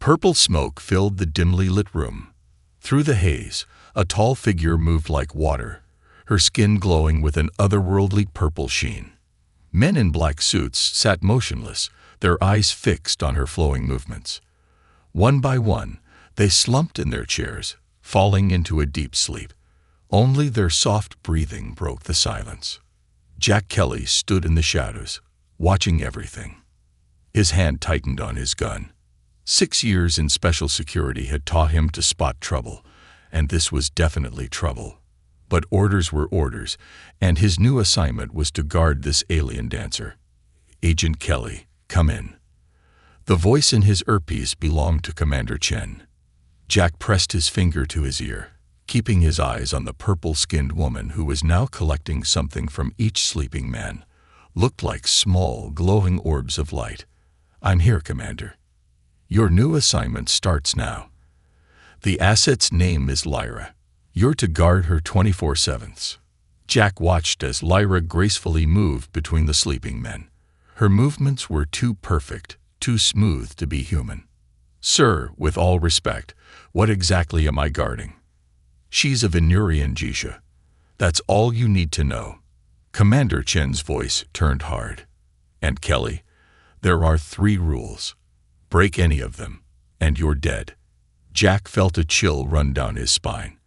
Purple smoke filled the dimly lit room. Through the haze, a tall figure moved like water, her skin glowing with an otherworldly purple sheen. Men in black suits sat motionless, their eyes fixed on her flowing movements. One by one, they slumped in their chairs, falling into a deep sleep. Only their soft breathing broke the silence. Jack Kelly stood in the shadows, watching everything. His hand tightened on his gun. 6 years in special security had taught him to spot trouble, and this was definitely trouble. But orders were orders, and his new assignment was to guard this alien dancer. "Agent Kelly, come in." The voice in his earpiece belonged to Commander Chen. Jack pressed his finger to his ear, keeping his eyes on the purple-skinned woman who was now collecting something from each sleeping man. Looked like small, glowing orbs of light. "I'm here, Commander. Your new assignment starts now. The asset's name is Lyra. You're to guard her 24/7. Jack watched as Lyra gracefully moved between the sleeping men. Her movements were too perfect, too smooth to be human. "Sir, with all respect, what exactly am I guarding?" "She's a Venurian Geisha. That's all you need to know." Commander Chen's voice turned hard. "And Kelly, there are 3 rules. Break any of them, and you're dead." Jack felt a chill run down his spine.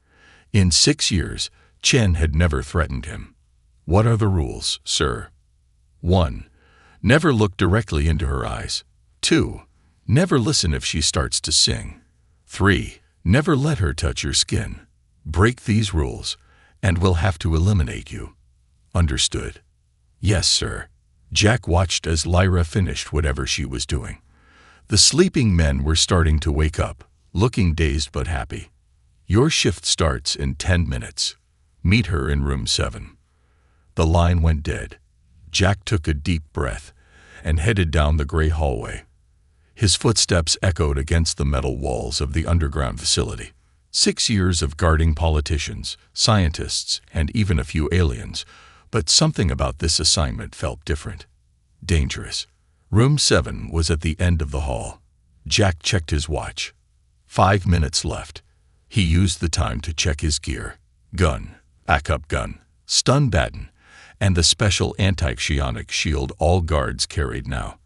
In 6 years, Chen had never threatened him. "What are the rules, sir?" 1. Never look directly into her eyes. 2. Never listen if she starts to sing. 3. Never let her touch your skin. Break these rules, and we'll have to eliminate you. Understood? "Yes, sir." Jack watched as Lyra finished whatever she was doing. The sleeping men were starting to wake up, looking dazed but happy. "Your shift starts in 10 minutes. Meet her in room 7. The line went dead. Jack took a deep breath and headed down the gray hallway. His footsteps echoed against the metal walls of the underground facility. 6 years of guarding politicians, scientists, and even a few aliens, but something about this assignment felt different. Dangerous. Room 7 was at the end of the hall. Jack checked his watch. 5 minutes left. He used the time to check his gear. Gun, backup gun, stun baton, and the special anti-psionic shield all guards carried now.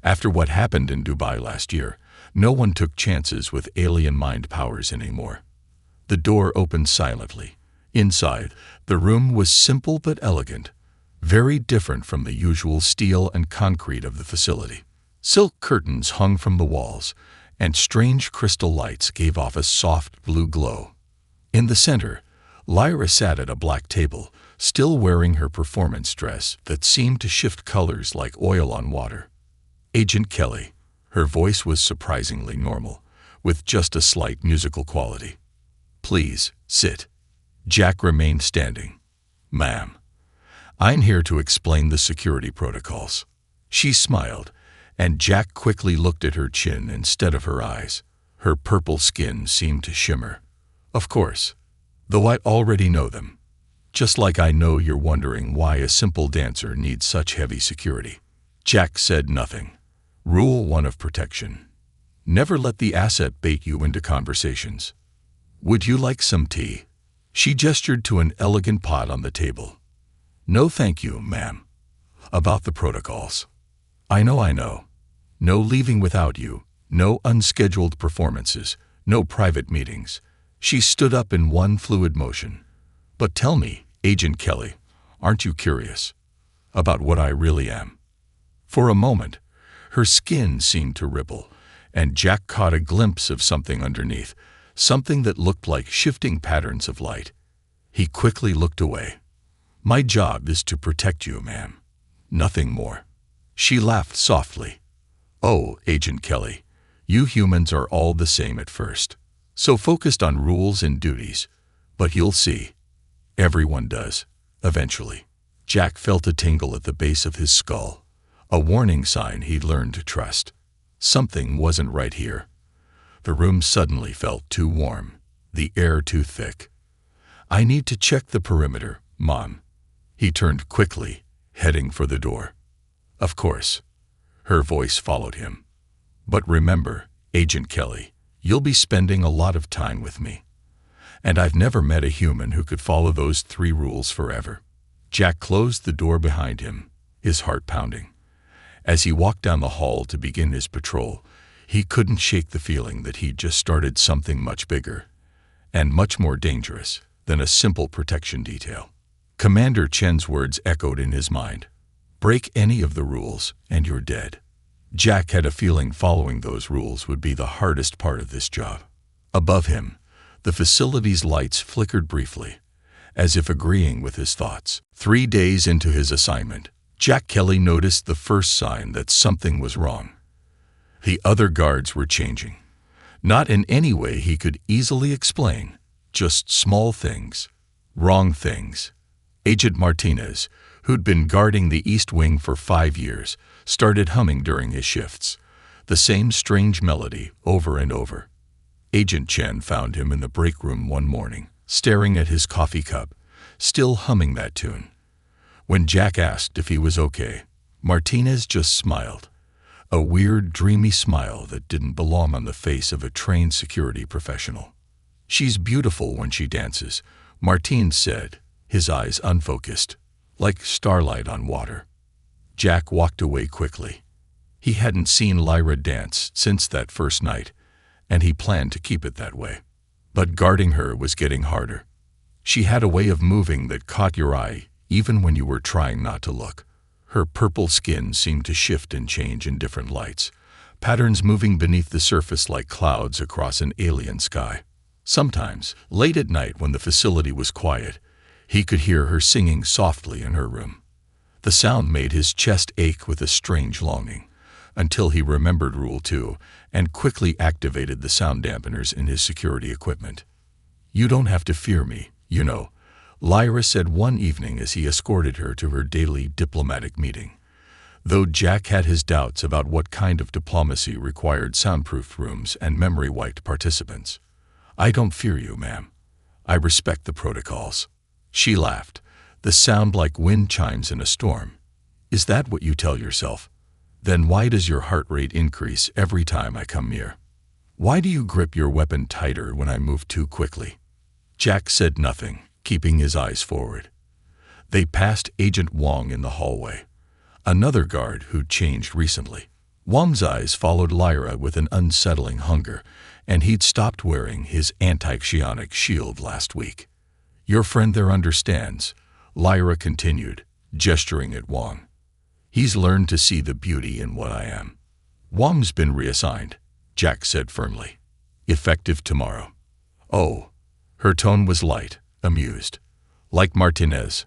After what happened in Dubai last year, no one took chances with alien mind powers anymore. The door opened silently. Inside, the room was simple but elegant, very different from the usual steel and concrete of the facility. Silk curtains hung from the walls, and strange crystal lights gave off a soft blue glow. In the center, Lyra sat at a black table, still wearing her performance dress that seemed to shift colors like oil on water. "Agent Kelly." Her voice was surprisingly normal, with just a slight musical quality. "Please, sit." Jack remained standing. "Ma'am, I'm here to explain the security protocols." She smiled, and Jack quickly looked at her chin instead of her eyes. Her purple skin seemed to shimmer. "Of course, though I already know them. Just like I know you're wondering why a simple dancer needs such heavy security." Jack said nothing. Rule 1 of protection. Never let the asset bait you into conversations. "Would you like some tea?" She gestured to an elegant pot on the table. "No thank you, ma'am." "About the protocols." I know. No leaving without you, no unscheduled performances, no private meetings." She stood up in one fluid motion. "But tell me, Agent Kelly, aren't you curious about what I really am?" For a moment, her skin seemed to ripple, and Jack caught a glimpse of something underneath, something that looked like shifting patterns of light. He quickly looked away. "My job is to protect you, ma'am. Nothing more." She laughed softly. "Oh, Agent Kelly, you humans are all the same at first. So focused on rules and duties. But you'll see. Everyone does, eventually." Jack felt a tingle at the base of his skull, a warning sign he'd learned to trust. Something wasn't right here. The room suddenly felt too warm, the air too thick. "I need to check the perimeter, Mom." He turned quickly, heading for the door. "Of course." Her voice followed him. "But remember, Agent Kelly, you'll be spending a lot of time with me. And I've never met a human who could follow those 3 rules forever. Jack closed the door behind him, his heart pounding. As he walked down the hall to begin his patrol, he couldn't shake the feeling that he'd just started something much bigger and much more dangerous than a simple protection detail. Commander Chen's words echoed in his mind. Break any of the rules and you're dead. Jack had a feeling following those rules would be the hardest part of this job. Above him, the facility's lights flickered briefly, as if agreeing with his thoughts. 3 days into his assignment, Jack Kelly noticed the first sign that something was wrong. The other guards were changing. Not in any way he could easily explain, just small things, wrong things. Agent Martinez, who'd been guarding the East Wing for 5 years, started humming during his shifts, the same strange melody over and over. Agent Chen found him in the break room one morning, staring at his coffee cup, still humming that tune. When Jack asked if he was okay, Martinez just smiled, a weird, dreamy smile that didn't belong on the face of a trained security professional. She's beautiful when she dances, Martinez said, his eyes unfocused, like starlight on water. Jack walked away quickly. He hadn't seen Lyra dance since that first night, and he planned to keep it that way. But guarding her was getting harder. She had a way of moving that caught your eye even when you were trying not to look. Her purple skin seemed to shift and change in different lights, patterns moving beneath the surface like clouds across an alien sky. Sometimes, late at night when the facility was quiet, he could hear her singing softly in her room. The sound made his chest ache with a strange longing, until he remembered Rule 2 and quickly activated the sound dampeners in his security equipment. You don't have to fear me, you know, Lyra said one evening as he escorted her to her daily diplomatic meeting. Though Jack had his doubts about what kind of diplomacy required soundproofed rooms and memory-wiped participants. I don't fear you, ma'am. I respect the protocols. She laughed, the sound like wind chimes in a storm. Is that what you tell yourself? Then why does your heart rate increase every time I come near? Why do you grip your weapon tighter when I move too quickly? Jack said nothing, keeping his eyes forward. They passed Agent Wong in the hallway, another guard who'd changed recently. Wong's eyes followed Lyra with an unsettling hunger, and he'd stopped wearing his anti-xionic shield last week. Your friend there understands, Lyra continued, gesturing at Wong. He's learned to see the beauty in what I am. Wong's been reassigned, Jack said firmly. Effective tomorrow. Oh, her tone was light, amused. Like Martinez,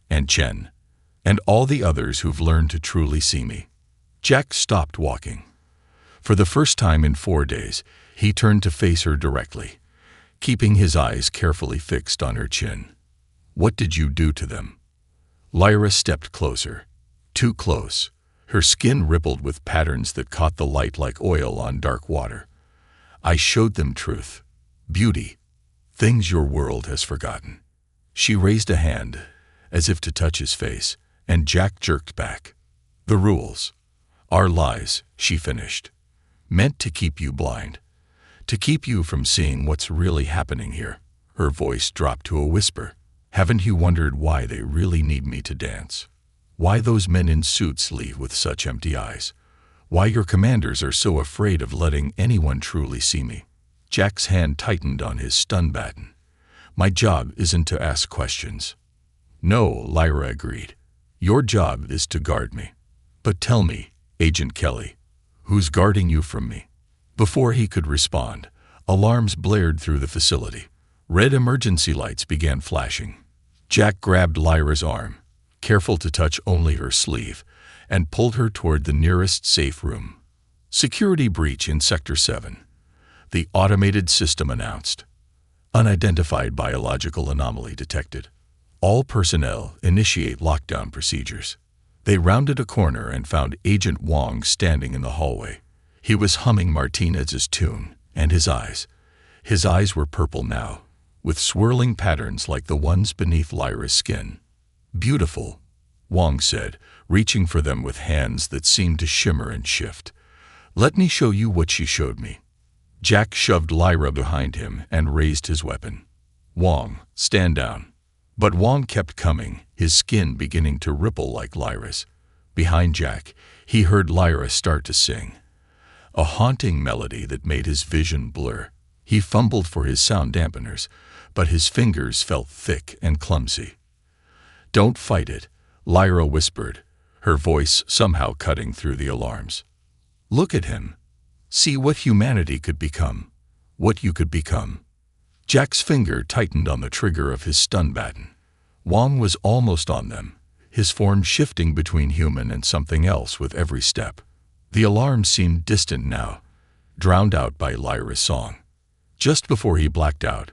and Chen, and all the others who've learned to truly see me. Jack stopped walking. For the first time in 4 days, he turned to face her directly, keeping his eyes carefully fixed on her chin. What did you do to them? Lyra stepped closer. Too close. Her skin rippled with patterns that caught the light like oil on dark water. I showed them truth, beauty, things your world has forgotten. She raised a hand, as if to touch his face, and Jack jerked back. The rules. Our lies, she finished. Meant to keep you blind. To keep you from seeing what's really happening here. Her voice dropped to a whisper. Haven't you wondered why they really need me to dance? Why those men in suits leave with such empty eyes? Why your commanders are so afraid of letting anyone truly see me? Jack's hand tightened on his stun baton. My job isn't to ask questions. No, Lyra agreed. Your job is to guard me. But tell me, Agent Kelly, who's guarding you from me? Before he could respond, alarms blared through the facility. Red emergency lights began flashing. Jack grabbed Lyra's arm, careful to touch only her sleeve, and pulled her toward the nearest safe room. Security breach in Sector 7. The automated system announced. Unidentified biological anomaly detected. All personnel initiate lockdown procedures. They rounded a corner and found Agent Wong standing in the hallway. He was humming Martinez's tune, and his eyes were purple now, with swirling patterns like the ones beneath Lyra's skin. Beautiful, Wong said, reaching for them with hands that seemed to shimmer and shift. Let me show you what she showed me. Jack shoved Lyra behind him and raised his weapon. "Wong, stand down." But Wong kept coming, his skin beginning to ripple like Lyra's. Behind Jack, he heard Lyra start to sing, a haunting melody that made his vision blur. He fumbled for his sound dampeners, but his fingers felt thick and clumsy. "Don't fight it," Lyra whispered, her voice somehow cutting through the alarms. "Look at him. See what humanity could become. What you could become." Jack's finger tightened on the trigger of his stun baton. Wong was almost on them, his form shifting between human and something else with every step. The alarm seemed distant now, drowned out by Lyra's song. Just before he blacked out,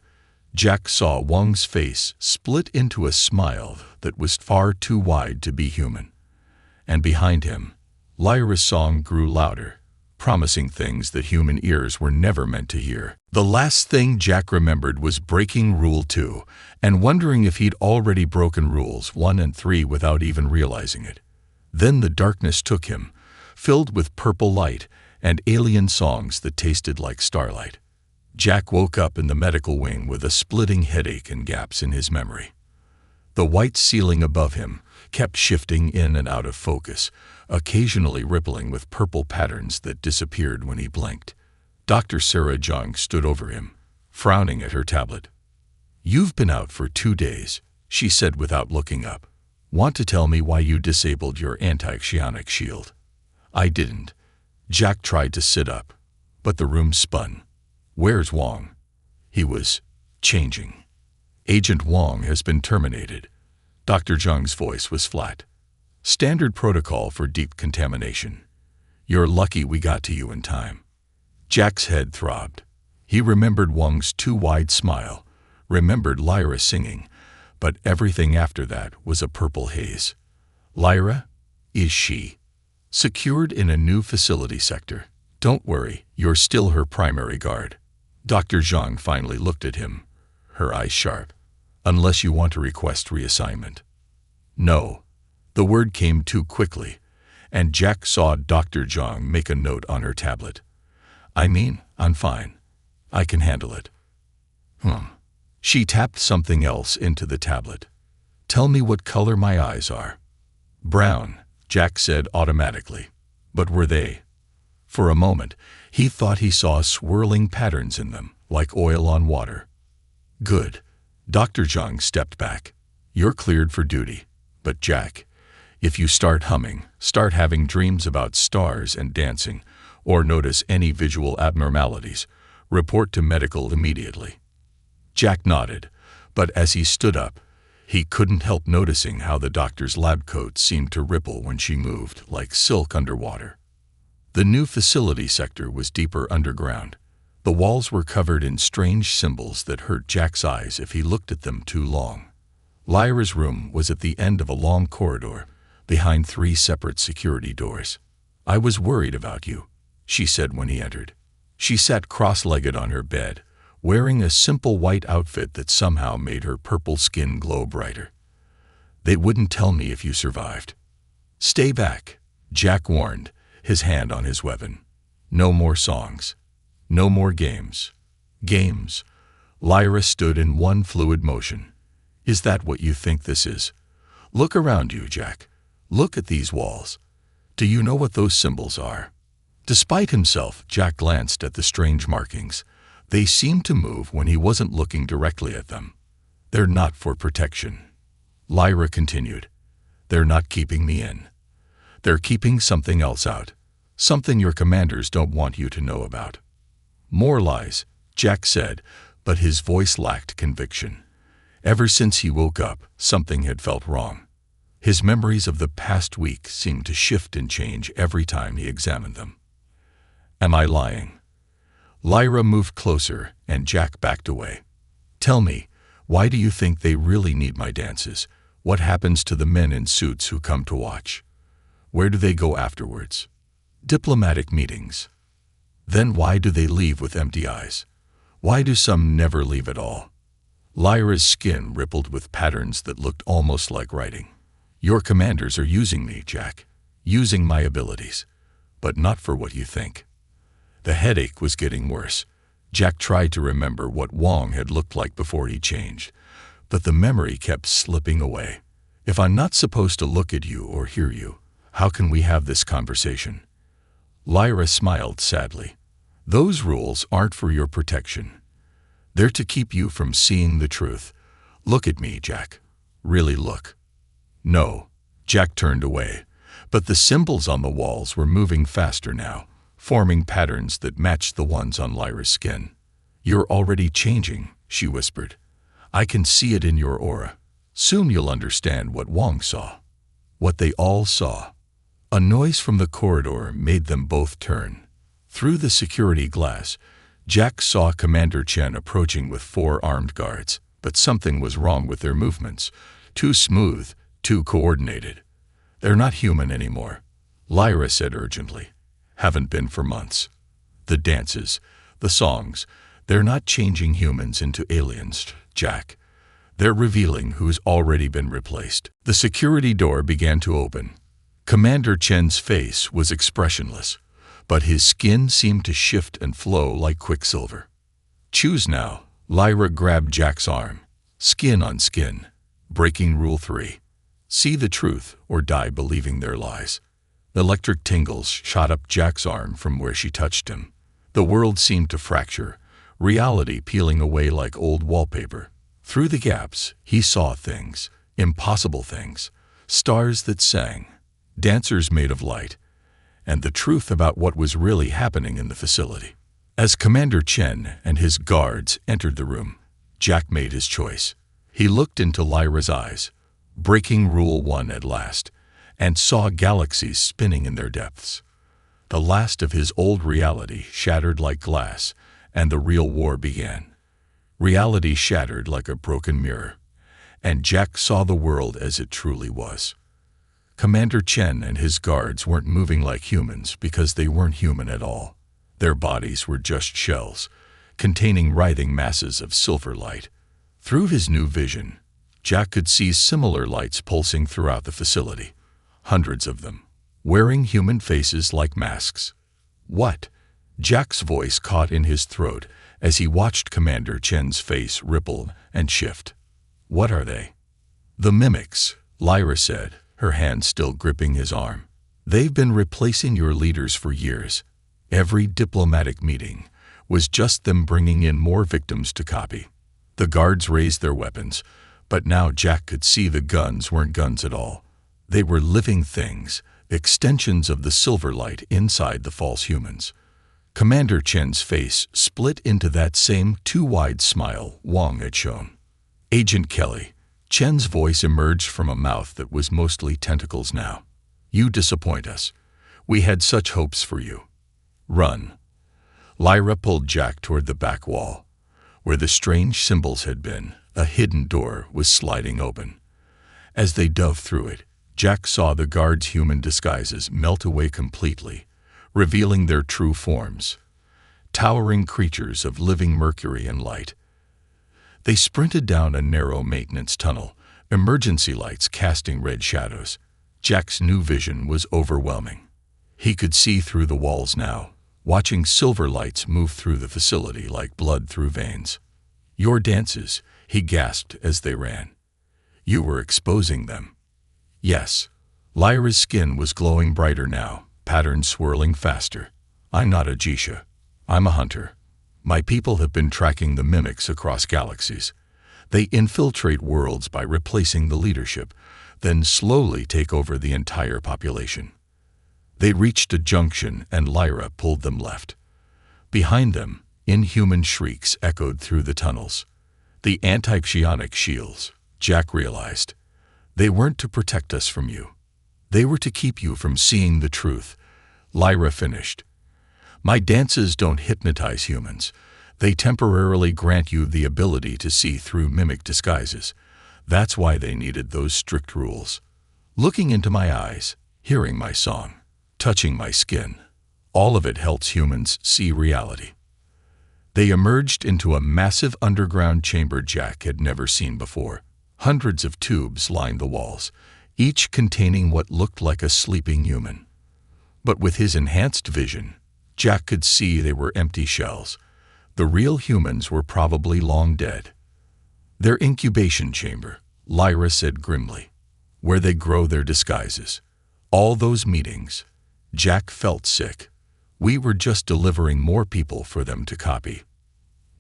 Jack saw Wong's face split into a smile that was far too wide to be human. And behind him, Lyra's song grew louder, promising things that human ears were never meant to hear. The last thing Jack remembered was breaking Rule 2 and wondering if he'd already broken Rules 1 and 3 without even realizing it. Then the darkness took him, filled with purple light and alien songs that tasted like starlight. Jack woke up in the medical wing with a splitting headache and gaps in his memory. The white ceiling above him kept shifting in and out of focus, occasionally rippling with purple patterns that disappeared when he blinked. Dr. Sarah Jung stood over him, frowning at her tablet. "You've been out for 2 days," she said without looking up. "Want to tell me why you disabled your anti-xionic shield?" "I didn't." Jack tried to sit up, but the room spun. "Where's Wong?" He was changing. "Agent Wong has been terminated." Dr. Jung's voice was flat. "Standard protocol for deep contamination. You're lucky we got to you in time." Jack's head throbbed. He remembered Wong's too wide smile, remembered Lyra singing, but everything after that was a purple haze. Lyra? Is she secured in a new facility sector? "Don't worry, you're still her primary guard." Dr. Zhang finally looked at him, her eyes sharp. "Unless you want to request reassignment." "No." The word came too quickly, and Jack saw Dr. Zhang make a note on her tablet. I'm fine. I can handle it." She tapped something else into the tablet. "Tell me what color my eyes are." "Brown," Jack said automatically. But were they? For a moment, he thought he saw swirling patterns in them, like oil on water. "Good." Dr. Zhang stepped back. "You're cleared for duty. But Jack, if you start humming, start having dreams about stars and dancing, or notice any visual abnormalities, report to medical immediately." Jack nodded, but as he stood up, he couldn't help noticing how the doctor's lab coat seemed to ripple when she moved, like silk underwater. The new facility sector was deeper underground. The walls were covered in strange symbols that hurt Jack's eyes if he looked at them too long. Lyra's room was at the end of a long corridor, behind 3 separate security doors. "I was worried about you," she said when he entered. She sat cross-legged on her bed, wearing a simple white outfit that somehow made her purple skin glow brighter. "They wouldn't tell me if you survived." "Stay back," Jack warned, his hand on his weapon. "No more songs. No more games." "Games?" Lyra stood in one fluid motion. "Is that what you think this is? Look around you, Jack. Look at these walls. Do you know what those symbols are?" Despite himself, Jack glanced at the strange markings. They seemed to move when he wasn't looking directly at them. "They're not for protection," Lyra continued. "They're not keeping me in. They're keeping something else out. Something your commanders don't want you to know about." "More lies," Jack said, but his voice lacked conviction. Ever since he woke up, something had felt wrong. His memories of the past week seemed to shift and change every time he examined them. "Am I lying?" Lyra moved closer, and Jack backed away. "Tell me, why do you think they really need my dances? What happens to the men in suits who come to watch? Where do they go afterwards?" "Diplomatic meetings." "Then why do they leave with empty eyes? Why do some never leave at all?" Lyra's skin rippled with patterns that looked almost like writing. "Your commanders are using me, Jack. Using my abilities. But not for what you think." The headache was getting worse, Jack tried to remember what Wong had looked like before he changed, but the memory kept slipping away. If I'm not supposed to look at you or hear you, how can we have this conversation? Lyra smiled sadly. Those rules aren't for your protection. They're to keep you from seeing the truth. Look at me, Jack. Really look. No. Jack turned away, but the symbols on the walls were moving faster now, forming patterns that matched the ones on Lyra's skin. You're already changing, she whispered. I can see it in your aura. Soon you'll understand what Wong saw. What they all saw. A noise from the corridor made them both turn. Through the security glass, Jack saw Commander Chen approaching with 4 armed guards, but something was wrong with their movements. Too smooth, too coordinated. They're not human anymore, Lyra said urgently. Haven't been for months. The dances, the songs, they're not changing humans into aliens, Jack. They're revealing who's already been replaced. The security door began to open. Commander Chen's face was expressionless, but his skin seemed to shift and flow like quicksilver. Choose now. Lyra grabbed Jack's arm. Skin on skin. Breaking Rule 3. See the truth or die believing their lies. Electric tingles shot up Jack's arm from where she touched him. The world seemed to fracture, reality peeling away like old wallpaper. Through the gaps, he saw things, impossible things, stars that sang, dancers made of light, and the truth about what was really happening in the facility. As Commander Chen and his guards entered the room, Jack made his choice. He looked into Lyra's eyes, breaking Rule 1 at last, and saw galaxies spinning in their depths. The last of his old reality shattered like glass, and the real war began. Reality shattered like a broken mirror, and Jack saw the world as it truly was. Commander Chen and his guards weren't moving like humans because they weren't human at all. Their bodies were just shells, containing writhing masses of silver light. Through his new vision, Jack could see similar lights pulsing throughout the facility, hundreds of them, wearing human faces like masks. What? Jack's voice caught in his throat as he watched Commander Chen's face ripple and shift. What are they? The mimics, Lyra said, her hand still gripping his arm. They've been replacing your leaders for years. Every diplomatic meeting was just them bringing in more victims to copy. The guards raised their weapons, but now Jack could see the guns weren't guns at all. They were living things, extensions of the silver light inside the false humans. Commander Chen's face split into that same too-wide smile Wong had shown. Agent Kelly, Chen's voice emerged from a mouth that was mostly tentacles now. You disappoint us. We had such hopes for you. Run. Lyra pulled Jack toward the back wall. Where the strange symbols had been, a hidden door was sliding open. As they dove through it, Jack saw the guards' human disguises melt away completely, revealing their true forms. Towering creatures of living mercury and light. They sprinted down a narrow maintenance tunnel, emergency lights casting red shadows. Jack's new vision was overwhelming. He could see through the walls now, watching silver lights move through the facility like blood through veins. Your dances, he gasped as they ran. You were exposing them. Yes. Lyra's skin was glowing brighter now, patterns swirling faster. I'm not a geisha. I'm a hunter. My people have been tracking the mimics across galaxies. They infiltrate worlds by replacing the leadership, then slowly take over the entire population. They reached a junction and Lyra pulled them left. Behind them, inhuman shrieks echoed through the tunnels. The anti-psionic shields, Jack realized. They weren't to protect us from you. They were to keep you from seeing the truth. Lyra finished. My dances don't hypnotize humans. They temporarily grant you the ability to see through mimic disguises. That's why they needed those strict rules. Looking into my eyes, hearing my song, touching my skin, all of it helps humans see reality. They emerged into a massive underground chamber Jack had never seen before. Hundreds of tubes lined the walls, each containing what looked like a sleeping human. But with his enhanced vision, Jack could see they were empty shells. The real humans were probably long dead. Their incubation chamber, Lyra said grimly, where they grow their disguises. All those meetings. Jack felt sick. We were just delivering more people for them to copy.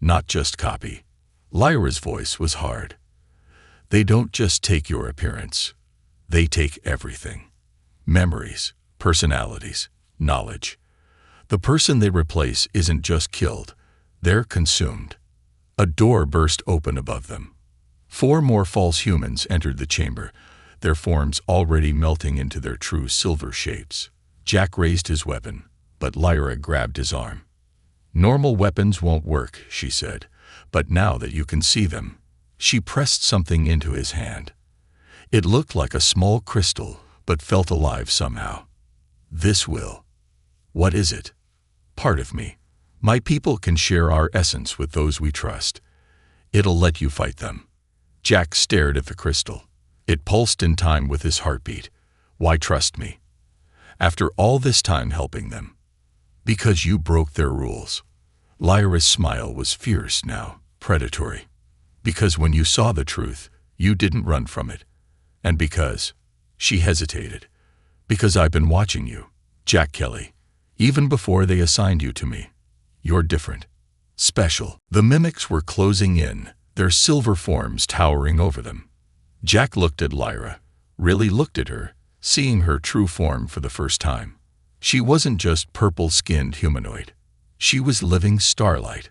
Not just copy. Lyra's voice was hard. They don't just take your appearance. They take everything. Memories, personalities, knowledge. The person they replace isn't just killed. They're consumed. A door burst open above them. 4 more false humans entered the chamber, their forms already melting into their true silver shapes. Jack raised his weapon, but Lyra grabbed his arm. Normal weapons won't work, she said, but now that you can see them. She pressed something into his hand. It looked like a small crystal, but felt alive somehow. This will. What is it? Part of me. My people can share our essence with those we trust. It'll let you fight them. Jack stared at the crystal. It pulsed in time with his heartbeat. Why trust me? After all this time helping them. Because you broke their rules. Lyra's smile was fierce now, predatory. Because when you saw the truth, you didn't run from it. And because, she hesitated, because I've been watching you, Jack Kelly, even before they assigned you to me. You're different. Special. The mimics were closing in, their silver forms towering over them. Jack looked at Lyra, really looked at her, seeing her true form for the first time. She wasn't just purple-skinned humanoid. She was living starlight,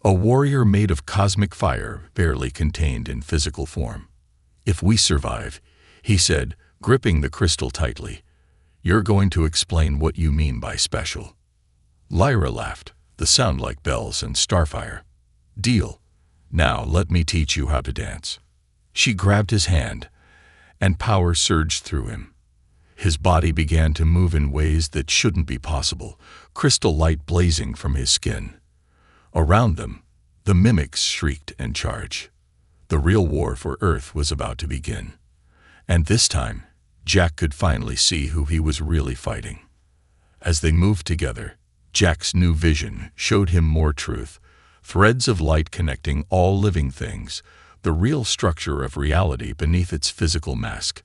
a warrior made of cosmic fire barely contained in physical form. If we survive, he said, gripping the crystal tightly, you're going to explain what you mean by special. Lyra laughed, the sound like bells and starfire. Deal. Now let me teach you how to dance. She grabbed his hand, and power surged through him. His body began to move in ways that shouldn't be possible, crystal light blazing from his skin. Around them, the mimics shrieked and charged. The real war for Earth was about to begin. And this time, Jack could finally see who he was really fighting. As they moved together, Jack's new vision showed him more truth, threads of light connecting all living things, the real structure of reality beneath its physical mask.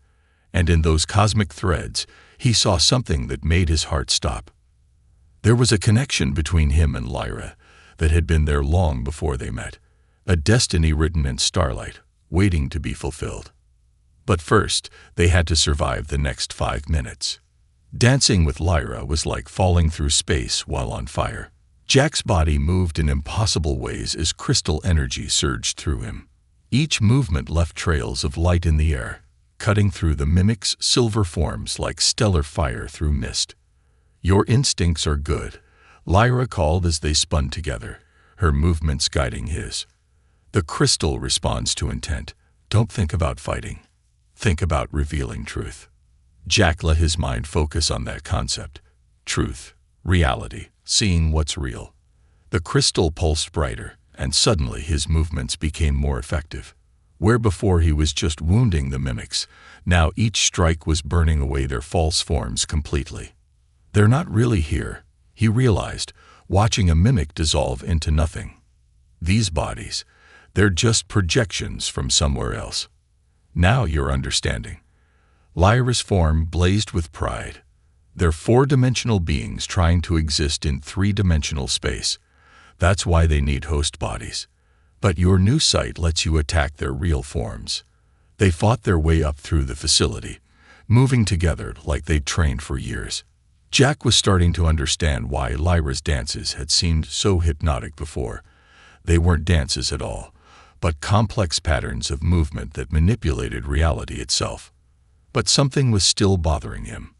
And in those cosmic threads, he saw something that made his heart stop. There was a connection between him and Lyra that had been there long before they met, a destiny written in starlight, waiting to be fulfilled. But first, they had to survive the next 5 minutes. Dancing with Lyra was like falling through space while on fire. Jack's body moved in impossible ways as crystal energy surged through him. Each movement left trails of light in the air, cutting through the mimic's silver forms like stellar fire through mist. Your instincts are good, Lyra called as they spun together, her movements guiding his. The crystal responds to intent. Don't think about fighting. Think about revealing truth. Jack let his mind focus on that concept. Truth, reality, seeing what's real. The crystal pulsed brighter, and suddenly his movements became more effective. Where before he was just wounding the mimics, now each strike was burning away their false forms completely. They're not really here, he realized, watching a mimic dissolve into nothing. These bodies, they're just projections from somewhere else. Now you're understanding. Lyra's form blazed with pride. They're 4-dimensional beings trying to exist in 3-dimensional space. That's why they need host bodies. But your new sight lets you attack their real forms. They fought their way up through the facility, moving together like they'd trained for years. Jack was starting to understand why Lyra's dances had seemed so hypnotic before. They weren't dances at all, but complex patterns of movement that manipulated reality itself. But something was still bothering him.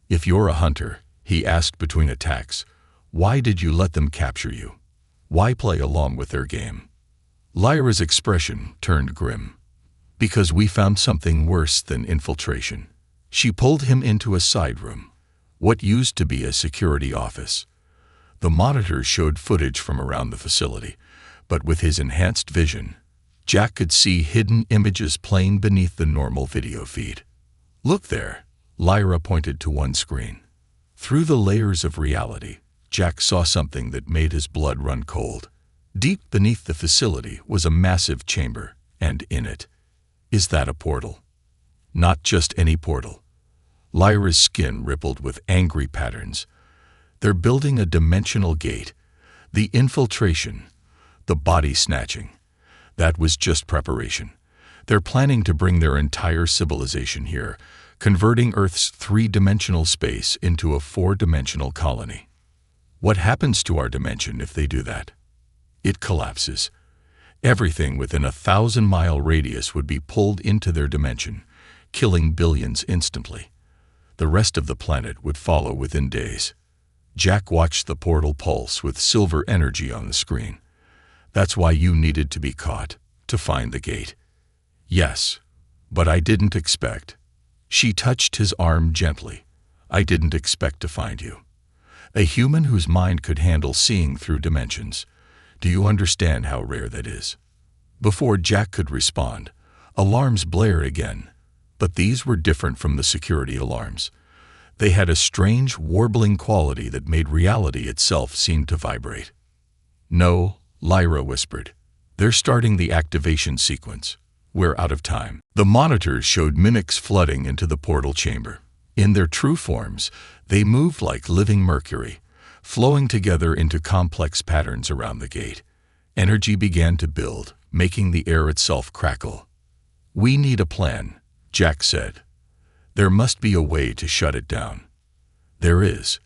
If you're a hunter, he asked between attacks, why did you let them capture you? Why play along with their game? Lyra's expression turned grim. Because we found something worse than infiltration. She pulled him into a side room, what used to be a security office. The monitors showed footage from around the facility, but with his enhanced vision, Jack could see hidden images playing beneath the normal video feed. Look there, Lyra pointed to one screen. Through the layers of reality, Jack saw something that made his blood run cold. Deep beneath the facility was a massive chamber, and in it, is that a portal? Not just any portal. Lyra's skin rippled with angry patterns. They're building a dimensional gate. The infiltration, the body snatching, that was just preparation. They're planning to bring their entire civilization here, converting Earth's three-dimensional space into a four-dimensional colony. What happens to our dimension if they do that? It collapses. Everything within a 1,000-mile radius would be pulled into their dimension, killing billions instantly. The rest of the planet would follow within days. Jack watched the portal pulse with silver energy on the screen. That's why you needed to be caught, to find the gate. Yes, but I didn't expect. She touched his arm gently. I didn't expect to find you. A human whose mind could handle seeing through dimensions. Do you understand how rare that is? Before Jack could respond, alarms blared again. But these were different from the security alarms. They had a strange, warbling quality that made reality itself seem to vibrate. No, Lyra whispered. They're starting the activation sequence. We're out of time. The monitors showed mimics flooding into the portal chamber. In their true forms, they moved like living mercury, flowing together into complex patterns around the gate. Energy began to build, making the air itself crackle. We need a plan, Jack said. There must be a way to shut it down. There is.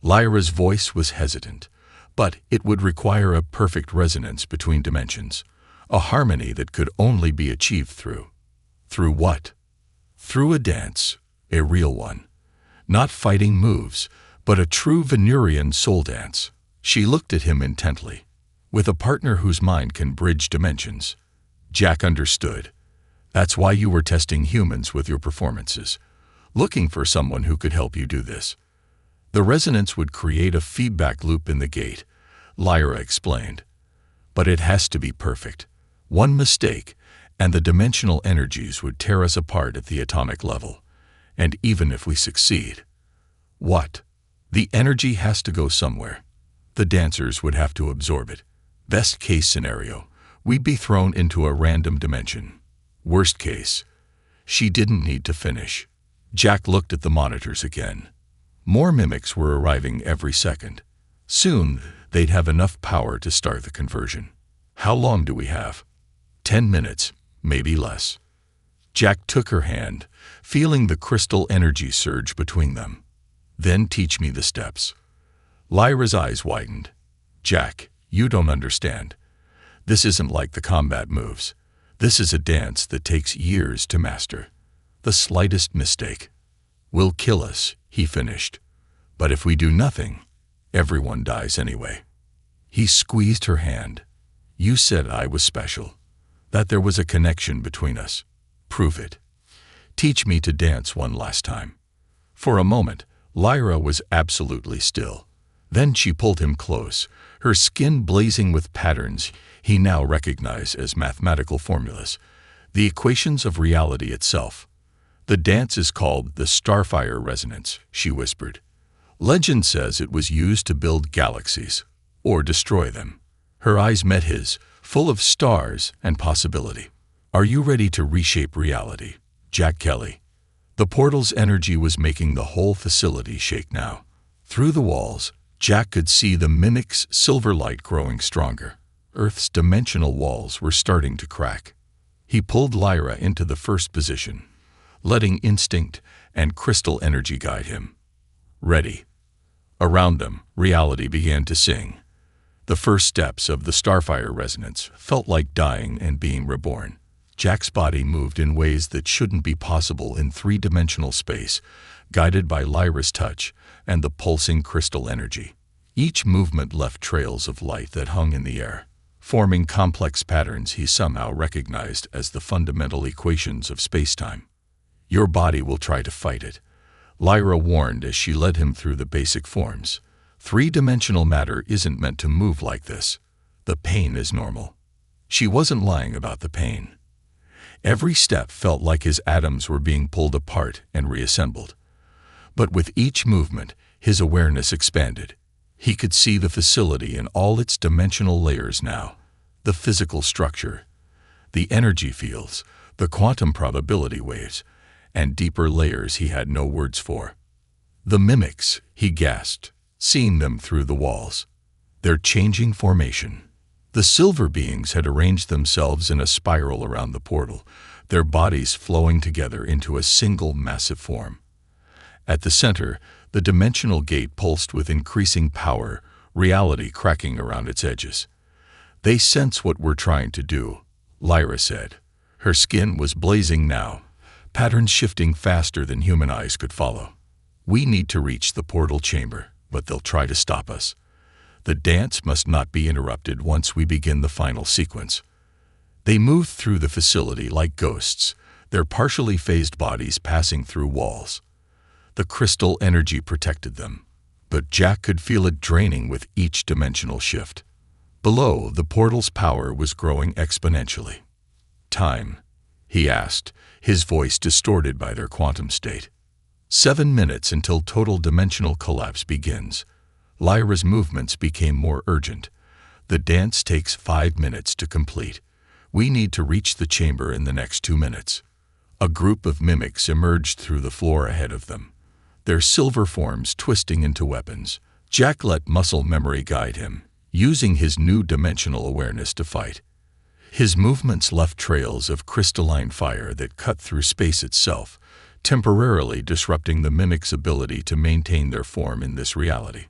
Lyra's voice was hesitant, but it would require a perfect resonance between dimensions, a harmony that could only be achieved through. Through what? Through a dance, a real one. Not fighting moves, but a true Venusian soul dance. She looked at him intently. With a partner whose mind can bridge dimensions. Jack understood. That's why you were testing humans with your performances, looking for someone who could help you do this. The resonance would create a feedback loop in the gate, Lyra explained. But it has to be perfect. One mistake, and the dimensional energies would tear us apart at the atomic level. And even if we succeed, what? The energy has to go somewhere. The dancers would have to absorb it. Best case scenario, we'd be thrown into a random dimension. Worst case, she didn't need to finish. Jack looked at the monitors again. More mimics were arriving every second. Soon, they'd have enough power to start the conversion. How long do we have? 10 minutes, maybe less. Jack took her hand, feeling the crystal energy surge between them. Then teach me the steps. Lyra's eyes widened. Jack, you don't understand. This isn't like the combat moves. This is a dance that takes years to master. The slightest mistake will kill us, he finished. But if we do nothing, everyone dies anyway. He squeezed her hand. You said I was special, that there was a connection between us. Prove it. Teach me to dance one last time. For a moment, Lyra was absolutely still. Then she pulled him close, her skin blazing with patterns he now recognized as mathematical formulas, the equations of reality itself. The dance is called the Starfire Resonance, she whispered. Legend says it was used to build galaxies, or destroy them. Her eyes met his, full of stars and possibility. Are you ready to reshape reality, Jack Kelly? The portal's energy was making the whole facility shake now. Through the walls, Jack could see the mimic's silver light growing stronger. Earth's dimensional walls were starting to crack. He pulled Lyra into the first position, letting instinct and crystal energy guide him. Ready. Around them, reality began to sing. The first steps of the Starfire Resonance felt like dying and being reborn. Jack's body moved in ways that shouldn't be possible in three-dimensional space, guided by Lyra's touch and the pulsing crystal energy. Each movement left trails of light that hung in the air, forming complex patterns he somehow recognized as the fundamental equations of space-time. Your body will try to fight it, Lyra warned as she led him through the basic forms. Three-dimensional matter isn't meant to move like this. The pain is normal. She wasn't lying about the pain. Every step felt like his atoms were being pulled apart and reassembled. But with each movement, his awareness expanded. He could see the facility in all its dimensional layers now. The physical structure, the energy fields, the quantum probability waves, and deeper layers he had no words for. The mimics, he gasped, seeing them through the walls. Their changing formation. The silver beings had arranged themselves in a spiral around the portal, their bodies flowing together into a single massive form. At the center, the dimensional gate pulsed with increasing power, reality cracking around its edges. "They sense what we're trying to do," Lyra said. Her skin was blazing now, patterns shifting faster than human eyes could follow. "We need to reach the portal chamber, but they'll try to stop us. The dance must not be interrupted once we begin the final sequence." They moved through the facility like ghosts, their partially phased bodies passing through walls. The crystal energy protected them, but Jack could feel it draining with each dimensional shift. Below, the portal's power was growing exponentially. "Time?" he asked, his voice distorted by their quantum state. 7 minutes until total dimensional collapse begins." Lyra's movements became more urgent. "The dance takes 5 minutes to complete. We need to reach the chamber in the next 2 minutes." A group of mimics emerged through the floor ahead of them, their silver forms twisting into weapons. Jack let muscle memory guide him, using his new dimensional awareness to fight. His movements left trails of crystalline fire that cut through space itself, temporarily disrupting the mimics' ability to maintain their form in this reality.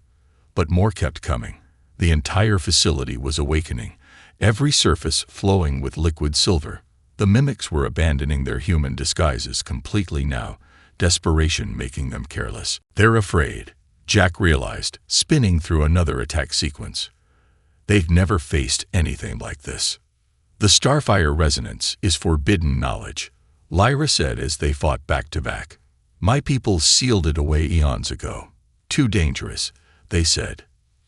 But more kept coming. The entire facility was awakening, every surface flowing with liquid silver. The mimics were abandoning their human disguises completely now, desperation making them careless. "They're afraid," Jack realized, spinning through another attack sequence. "They've never faced anything like this." "The starfire resonance is forbidden knowledge," Lyra said as they fought back to back. "My people sealed it away eons ago. Too dangerous," they said.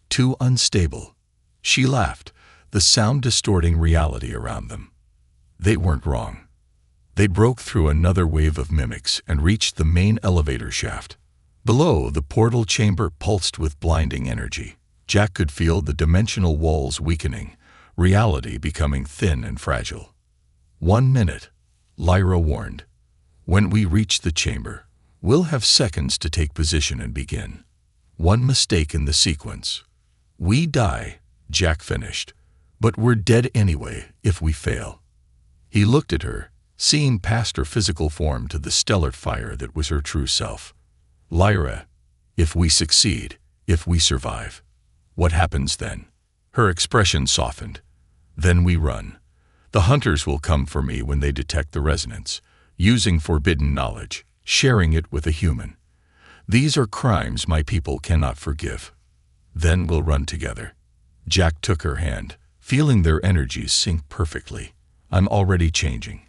"Too unstable." She laughed, the sound distorting reality around them. They weren't wrong. They broke through another wave of mimics and reached the main elevator shaft. Below, the portal chamber pulsed with blinding energy. Jack could feel the dimensional walls weakening, reality becoming thin and fragile. 1 minute, Lyra warned. "When we reach the chamber, we'll have seconds to take position and begin. One mistake in the sequence. We die," Jack finished. "But we're dead anyway if we fail." He looked at her, seeing past her physical form to the stellar fire that was her true self. "Lyra, if we succeed, if we survive, what happens then?" Her expression softened. "Then we run. The hunters will come for me when they detect the resonance, using forbidden knowledge, sharing it with a human. These are crimes my people cannot forgive. Then we'll run together." Jack took her hand, feeling their energies sync perfectly. "I'm already changing.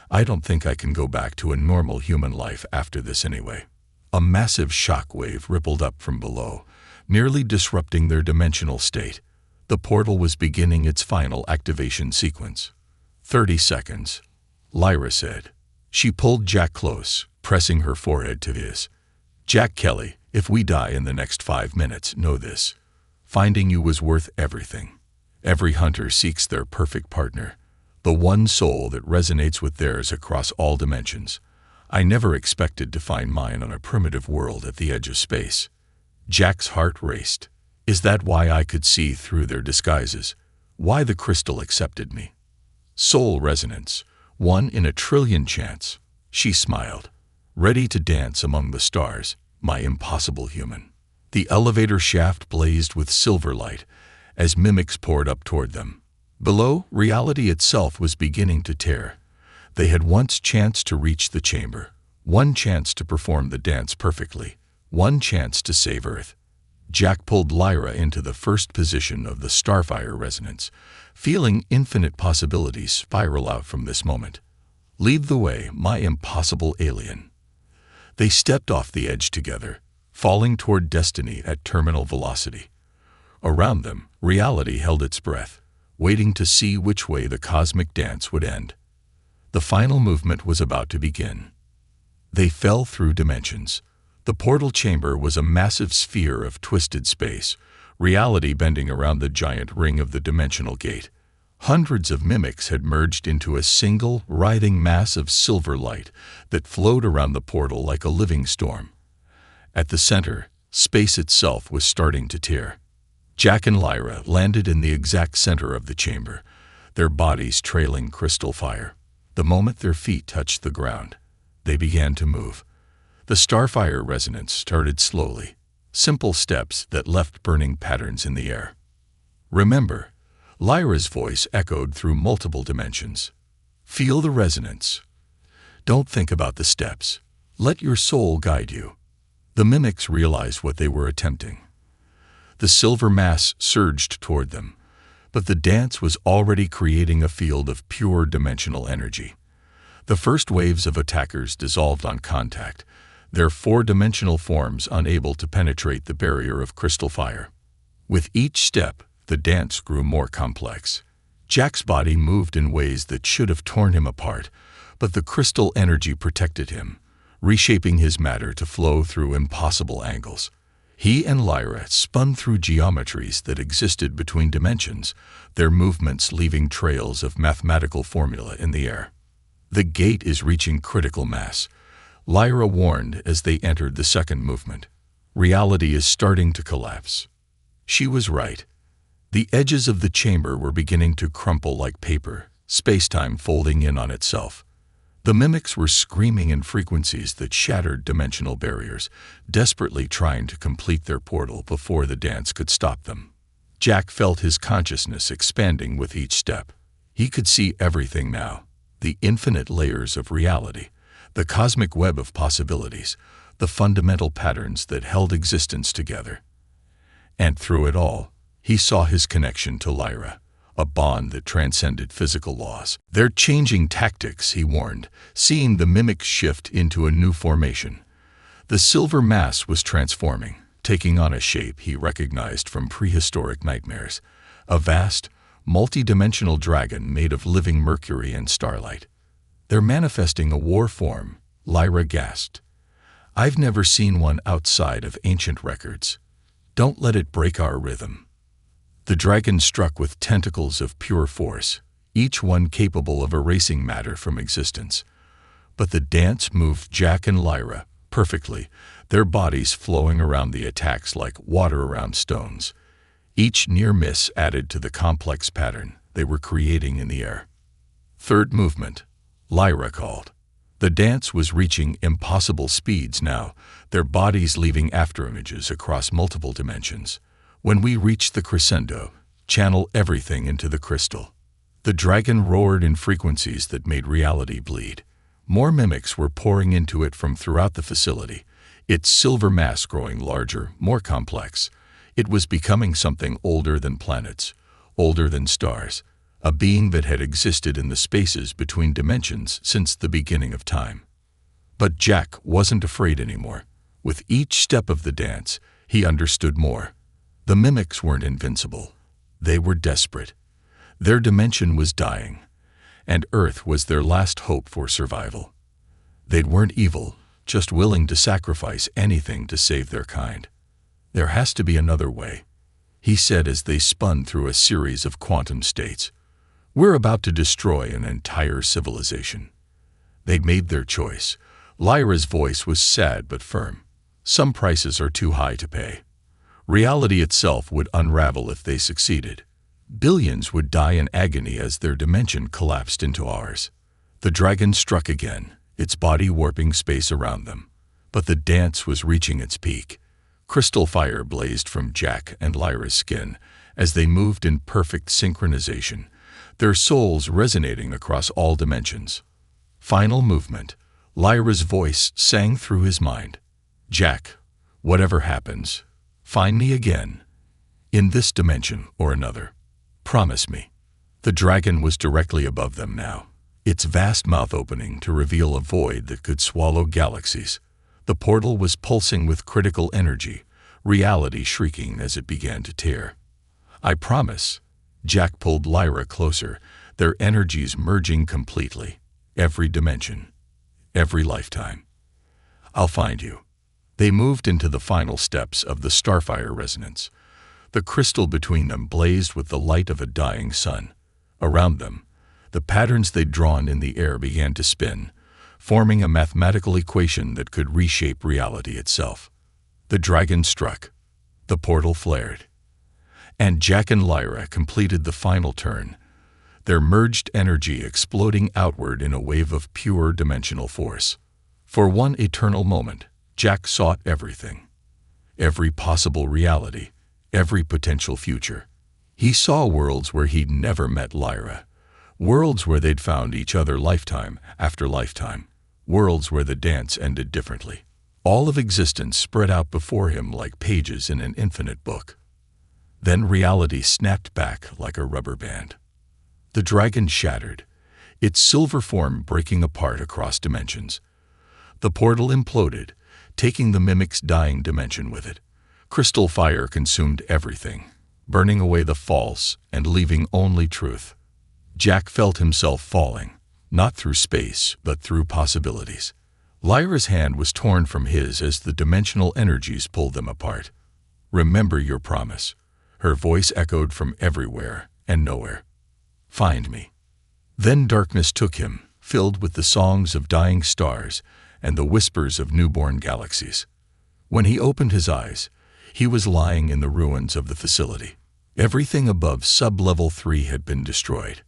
I don't think I can go back to a normal human life after this anyway." A massive shock wave rippled up from below, nearly disrupting their dimensional state. The portal was beginning its final activation sequence. 30 seconds, Lyra said. She pulled Jack close, pressing her forehead to his. "Jack Kelly, if we die in the next 5 minutes, know this. Finding you was worth everything. Every hunter seeks their perfect partner, the one soul that resonates with theirs across all dimensions. I never expected to find mine on a primitive world at the edge of space." Jack's heart raced. Is that why I could see through their disguises? Why the crystal accepted me? Soul resonance, 1 in a trillion chance. She smiled, ready to dance among the stars, my impossible human. The elevator shaft blazed with silver light as mimics poured up toward them. Below, reality itself was beginning to tear. They had once chanced to reach the chamber, one chance to perform the dance perfectly, one chance to save Earth. Jack pulled Lyra into the first position of the starfire resonance, feeling infinite possibilities spiral out from this moment. "Lead the way, my impossible alien." They stepped off the edge together, falling toward destiny at terminal velocity. Around them, reality held its breath, waiting to see which way the cosmic dance would end. The final movement was about to begin. They fell through dimensions. The portal chamber was a massive sphere of twisted space, reality bending around the giant ring of the dimensional gate. Hundreds of mimics had merged into a single, writhing mass of silver light that flowed around the portal like a living storm. At the center, space itself was starting to tear. Jack and Lyra landed in the exact center of the chamber, their bodies trailing crystal fire. The moment their feet touched the ground, they began to move. The starfire resonance started slowly, simple steps that left burning patterns in the air. Remember, Lyra's voice echoed through multiple dimensions. Feel the resonance. Don't think about the steps. Let your soul guide you. The mimics realized what they were attempting. The silver mass surged toward them, but the dance was already creating a field of pure dimensional energy. The first waves of attackers dissolved on contact, their four-dimensional forms unable to penetrate the barrier of crystal fire. With each step, the dance grew more complex. Jack's body moved in ways that should have torn him apart, but the crystal energy protected him, reshaping his matter to flow through impossible angles. He and Lyra spun through geometries that existed between dimensions, their movements leaving trails of mathematical formula in the air. The gate is reaching critical mass, Lyra warned as they entered the second movement. Reality is starting to collapse. She was right. The edges of the chamber were beginning to crumple like paper, space-time folding in on itself. The mimics were screaming in frequencies that shattered dimensional barriers, desperately trying to complete their portal before the dance could stop them. Jack felt his consciousness expanding with each step. He could see everything now, the infinite layers of reality, the cosmic web of possibilities, the fundamental patterns that held existence together. And through it all, he saw his connection to Lyra, a bond that transcended physical laws. They're changing tactics, he warned, seeing the mimics shift into a new formation. The silver mass was transforming, taking on a shape he recognized from prehistoric nightmares, a vast, multi-dimensional dragon made of living mercury and starlight. They're manifesting a war form, Lyra gasped. I've never seen one outside of ancient records. Don't let it break our rhythm. The dragon struck with tentacles of pure force, each one capable of erasing matter from existence. But the dance moved Jack and Lyra perfectly, their bodies flowing around the attacks like water around stones. Each near miss added to the complex pattern they were creating in the air. Third movement, Lyra called. The dance was reaching impossible speeds now, their bodies leaving afterimages across multiple dimensions. When we reach the crescendo, channel everything into the crystal. The dragon roared in frequencies that made reality bleed. More mimics were pouring into it from throughout the facility, its silver mass growing larger, more complex. It was becoming something older than planets, older than stars, a being that had existed in the spaces between dimensions since the beginning of time. But Jack wasn't afraid anymore. With each step of the dance, he understood more. The mimics weren't invincible. They were desperate. Their dimension was dying, and Earth was their last hope for survival. They weren't evil, just willing to sacrifice anything to save their kind. There has to be another way, he said as they spun through a series of quantum states. We're about to destroy an entire civilization. They'd made their choice. Lyra's voice was sad but firm. Some prices are too high to pay. Reality itself would unravel if they succeeded. Billions would die in agony as their dimension collapsed into ours. The dragon struck again, its body warping space around them. But the dance was reaching its peak. Crystal fire blazed from Jack and Lyra's skin as they moved in perfect synchronization, their souls resonating across all dimensions. Final movement. Lyra's voice sang through his mind. Jack, whatever happens, find me again, in this dimension or another. Promise me. The dragon was directly above them now, its vast mouth opening to reveal a void that could swallow galaxies. The portal was pulsing with critical energy, reality shrieking as it began to tear. I promise. Jack pulled Lyra closer, their energies merging completely. Every dimension, every lifetime. I'll find you. They moved into the final steps of the starfire resonance. The crystal between them blazed with the light of a dying sun. Around them, the patterns they'd drawn in the air began to spin, forming a mathematical equation that could reshape reality itself. The dragon struck. The portal flared. And Jack and Lyra completed the final turn, their merged energy exploding outward in a wave of pure dimensional force. For one eternal moment, Jack saw everything. Every possible reality, every potential future. He saw worlds where he'd never met Lyra, worlds where they'd found each other lifetime after lifetime, worlds where the dance ended differently. All of existence spread out before him like pages in an infinite book. Then reality snapped back like a rubber band. The dragon shattered, its silver form breaking apart across dimensions. The portal imploded, taking the mimic's dying dimension with it. Crystal fire consumed everything, burning away the false and leaving only truth. Jack felt himself falling, not through space, but through possibilities. Lyra's hand was torn from his as the dimensional energies pulled them apart. "Remember your promise." Her voice echoed from everywhere and nowhere. "Find me." Then darkness took him, filled with the songs of dying stars and the whispers of newborn galaxies. When he opened his eyes, he was lying in the ruins of the facility. Everything above sub-level 3 had been destroyed.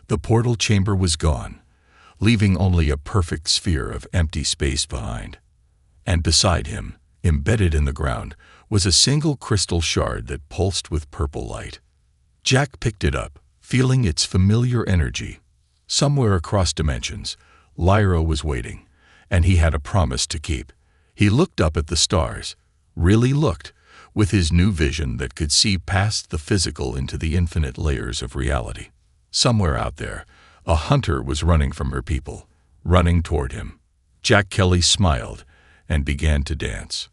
The portal chamber was gone, leaving only a perfect sphere of empty space behind. And beside him, embedded in the ground, was a single crystal shard that pulsed with purple light. Jack picked it up, feeling its familiar energy. Somewhere across dimensions, Lyra was waiting, and he had a promise to keep. He looked up at the stars, really looked, with his new vision that could see past the physical into the infinite layers of reality. Somewhere out there, a hunter was running from her people, running toward him. Jack Kelly smiled and began to dance.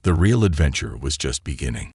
The real adventure was just beginning.